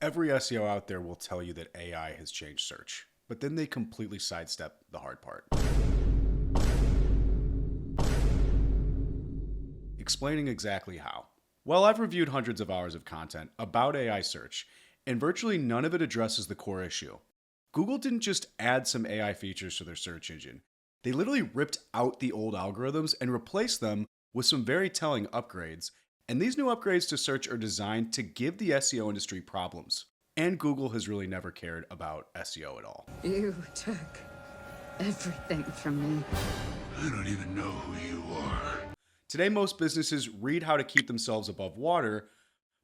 Every SEO out there will tell you that AI has changed search, but then they completely sidestep the hard part. Explaining exactly how. Well, I've reviewed hundreds of hours of content about AI search, and virtually none of it addresses the core issue. Google didn't just add some AI features to their search engine. They literally ripped out the old algorithms and replaced them with some very telling upgrades. And these new upgrades to search are designed to give the SEO industry problems. And Google has really never cared about SEO at all. You took everything from me. I don't even know who you are. Today, most businesses read how to keep themselves above water,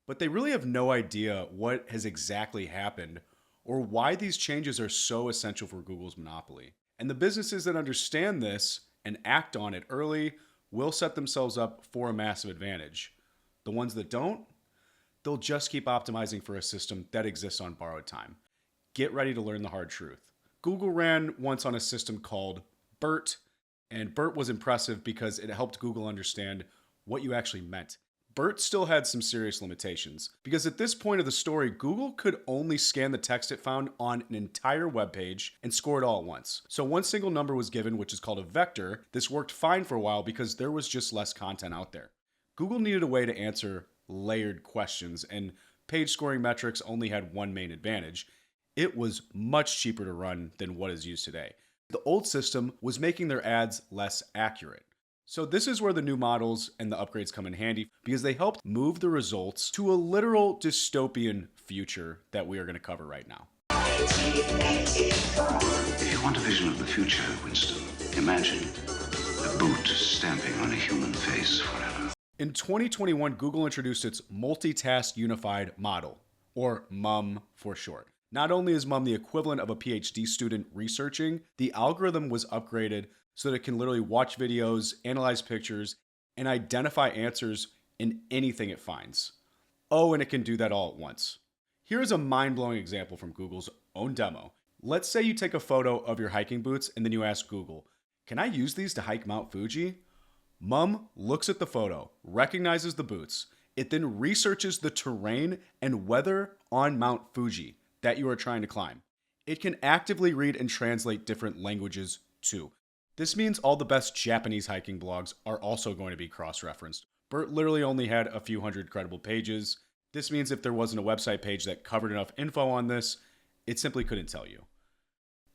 but they really have no idea what has exactly happened or why these changes are so essential for Google's monopoly. And the businesses that understand this and act on it early will set themselves up for a massive advantage. The ones that don't, they'll just keep optimizing for a system that exists on borrowed time. Get ready to learn the hard truth. Google ran once on a system called BERT, and BERT was impressive because it helped Google understand what you actually meant. BERT still had some serious limitations because at this point of the story, Google could only scan the text it found on an entire web page and score it all at once. So one single number was given, which is called a vector. This worked fine for a while because there was just less content out there. Google needed a way to answer layered questions, and page scoring metrics only had one main advantage. It was much cheaper to run than what is used today. The old system was making their ads less accurate. So this is where the new models and the upgrades come in handy because they helped move the results to a literal dystopian future that we are going to cover right now. If you want a vision of the future, Winston, imagine a boot stamping on a human face forever. In 2021, Google introduced its Multitask Unified Model, or MUM for short. Not only is MUM the equivalent of a PhD student researching, the algorithm was upgraded so that it can literally watch videos, analyze pictures, and identify answers in anything it finds. Oh, and it can do that all at once. Here's a mind-blowing example from Google's own demo. Let's say you take a photo of your hiking boots and then you ask Google, "Can I use these to hike Mount Fuji?" MUM looks at the photo, recognizes the boots. It then researches the terrain and weather on Mount Fuji that you are trying to climb. It can actively read and translate different languages too. This means all the best Japanese hiking blogs are also going to be cross-referenced. BERT literally only had a few hundred credible pages. This means if there wasn't a website page that covered enough info on this, it simply couldn't tell you.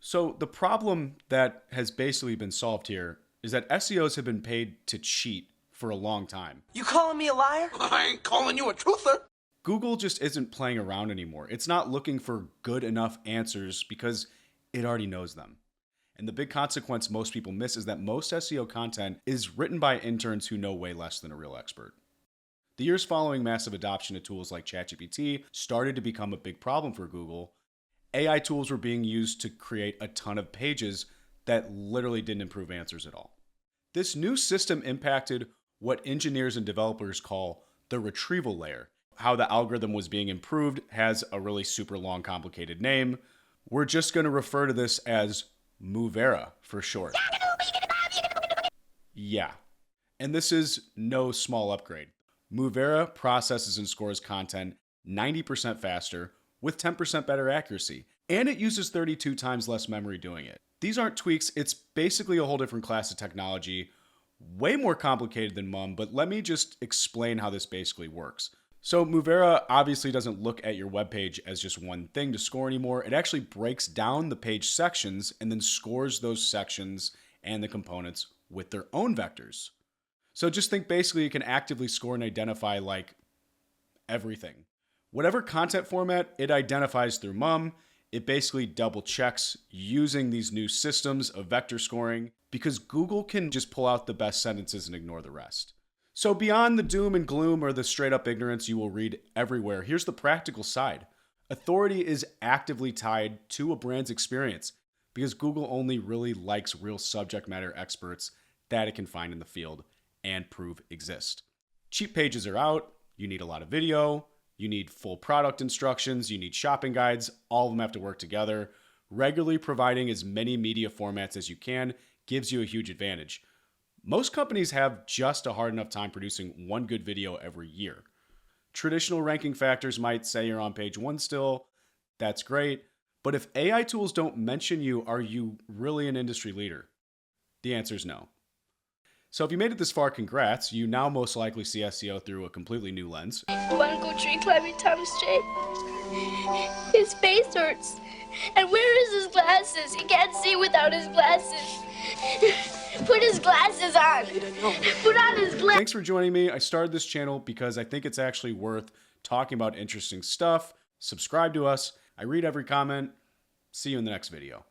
So the problem that has basically been solved here is that SEOs have been paid to cheat for a long time. You calling me a liar? I ain't calling you a truther. Google just isn't playing around anymore. It's not looking for good enough answers because it already knows them. And the big consequence most people miss is that most SEO content is written by interns who know way less than a real expert. The years following massive adoption of tools like ChatGPT started to become a big problem for Google. AI tools were being used to create a ton of pages that literally didn't improve answers at all. This new system impacted what engineers and developers call the retrieval layer. How the algorithm was being improved has a really super long, complicated name. We're just going to refer to this as MUVERA for short. Yeah. And this is no small upgrade. MUVERA processes and scores content 90% faster with 10% better accuracy. And it uses 32 times less memory doing it. These aren't tweaks. It's basically a whole different class of technology. Way more complicated than MUM, but let me just explain how this basically works. So MUVERA obviously doesn't look at your web page as just one thing to score anymore. It actually breaks down the page sections and then scores those sections and the components with their own vectors. So just think basically you can actively score and identify like everything. Whatever content format it identifies through MUM, it basically double checks using these new systems of vector scoring because Google can just pull out the best sentences and ignore the rest. So beyond the doom and gloom or the straight up ignorance you will read everywhere, here's the practical side. Authority is actively tied to a brand's experience because Google only really likes real subject matter experts that it can find in the field and prove exist. Cheap pages are out. You need a lot of video. You need full product instructions. You need shopping guides. All of them have to work together. Regularly providing as many media formats as you can gives you a huge advantage. Most companies have just a hard enough time producing one good video every year. Traditional ranking factors might say you're on page 1 still. That's great. But if AI tools don't mention you, are you really an industry leader? The answer is no. So if you made it this far, congrats. You now most likely see SEO through a completely new lens. Want to go tree climbing, Thomas J? His face hurts. And where is his glasses? He can't see without his glasses. Put his glasses on. Put on his glasses. Thanks for joining me. I started this channel because I think it's actually worth talking about interesting stuff. Subscribe to us. I read every comment. See you in the next video.